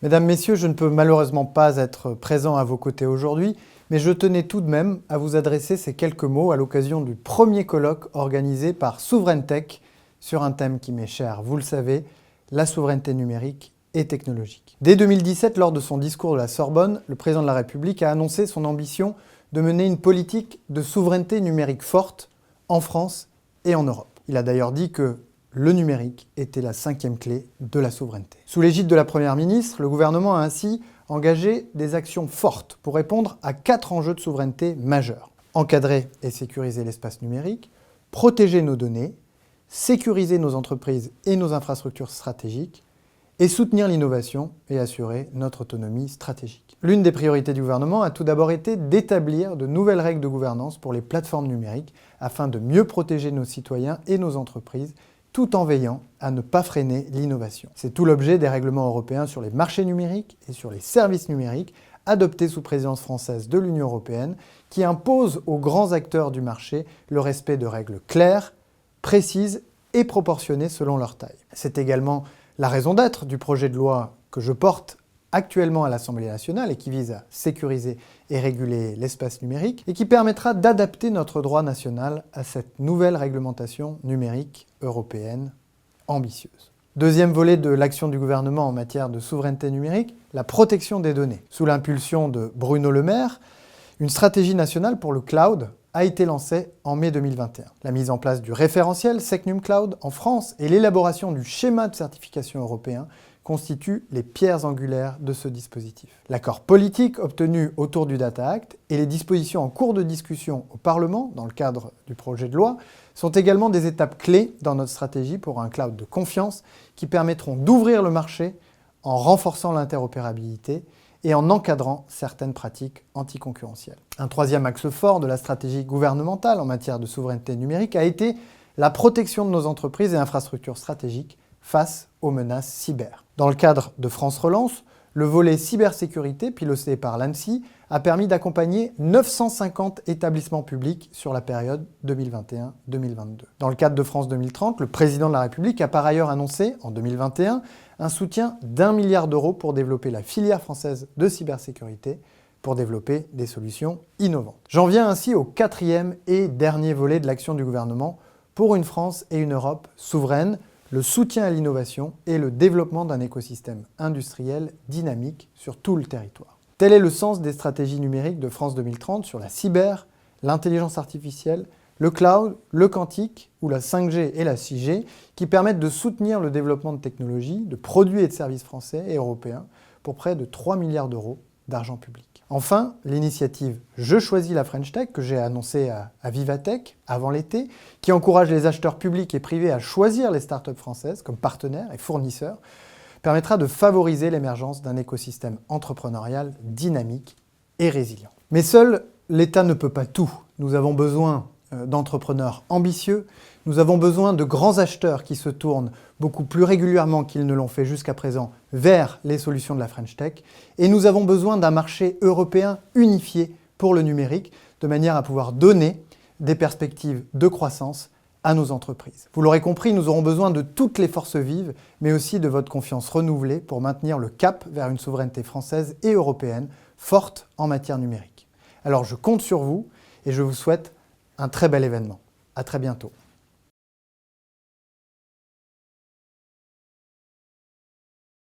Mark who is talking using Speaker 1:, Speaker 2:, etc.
Speaker 1: Mesdames, Messieurs, je ne peux malheureusement pas être présent à vos côtés aujourd'hui, mais je tenais tout de même à vous adresser ces quelques mots à l'occasion du premier colloque organisé par Souveraine-Tech sur un thème qui m'est cher, vous le savez, la souveraineté numérique et technologique. Dès 2017, lors de son discours de la Sorbonne, le président de la République a annoncé son ambition de mener une politique de souveraineté numérique forte en France et en Europe. Il a d'ailleurs dit que le numérique était la 5e clé de la souveraineté. Sous l'égide de la Première ministre, le gouvernement a ainsi engagé des actions fortes pour répondre à 4 enjeux de souveraineté majeurs. Encadrer et sécuriser l'espace numérique, protéger nos données, sécuriser nos entreprises et nos infrastructures stratégiques, et soutenir l'innovation et assurer notre autonomie stratégique. L'une des priorités du gouvernement a tout d'abord été d'établir de nouvelles règles de gouvernance pour les plateformes numériques afin de mieux protéger nos citoyens et nos entreprises tout en veillant à ne pas freiner l'innovation. C'est tout l'objet des règlements européens sur les marchés numériques et sur les services numériques adoptés sous présidence française de l'Union européenne qui imposent aux grands acteurs du marché le respect de règles claires, précises et proportionnées selon leur taille. C'est également la raison d'être du projet de loi que je porte actuellement à l'Assemblée nationale et qui vise à sécuriser et réguler l'espace numérique et qui permettra d'adapter notre droit national à cette nouvelle réglementation numérique européenne ambitieuse. Deuxième volet de l'action du gouvernement en matière de souveraineté numérique, la protection des données. Sous l'impulsion de Bruno Le Maire, une stratégie nationale pour le cloud a été lancée en mai 2021. La mise en place du référentiel Secnum Cloud en France et l'élaboration du schéma de certification européen constituent les pierres angulaires de ce dispositif. L'accord politique obtenu autour du Data Act et les dispositions en cours de discussion au Parlement dans le cadre du projet de loi sont également des étapes clés dans notre stratégie pour un cloud de confiance qui permettront d'ouvrir le marché en renforçant l'interopérabilité et en encadrant certaines pratiques anticoncurrentielles. Un troisième axe fort de la stratégie gouvernementale en matière de souveraineté numérique a été la protection de nos entreprises et infrastructures stratégiques face aux menaces cyber. Dans le cadre de France Relance, le volet cybersécurité piloté par l'ANSSI a permis d'accompagner 950 établissements publics sur la période 2021-2022. Dans le cadre de France 2030, le président de la République a par ailleurs annoncé, en 2021, un soutien d'1 milliard d'euros pour développer la filière française de cybersécurité, pour développer des solutions innovantes. J'en viens ainsi au 4e et dernier volet de l'action du gouvernement pour une France et une Europe souveraines, le soutien à l'innovation et le développement d'un écosystème industriel dynamique sur tout le territoire. Tel est le sens des stratégies numériques de France 2030 sur la cyber, l'intelligence artificielle, le cloud, le quantique ou la 5G et la 6G qui permettent de soutenir le développement de technologies, de produits et de services français et européens pour près de 3 milliards d'euros d'argent public. Enfin, l'initiative Je choisis la French Tech que j'ai annoncée à Vivatech avant l'été, qui encourage les acheteurs publics et privés à choisir les startups françaises comme partenaires et fournisseurs, permettra de favoriser l'émergence d'un écosystème entrepreneurial dynamique et résilient. Mais seul l'État ne peut pas tout. Nous avons besoin d'entrepreneurs ambitieux, nous avons besoin de grands acheteurs qui se tournent beaucoup plus régulièrement qu'ils ne l'ont fait jusqu'à présent vers les solutions de la French Tech, et nous avons besoin d'un marché européen unifié pour le numérique, de manière à pouvoir donner des perspectives de croissance à nos entreprises. Vous l'aurez compris, nous aurons besoin de toutes les forces vives, mais aussi de votre confiance renouvelée pour maintenir le cap vers une souveraineté française et européenne forte en matière numérique. Alors je compte sur vous et je vous souhaite un très bel événement. À très bientôt.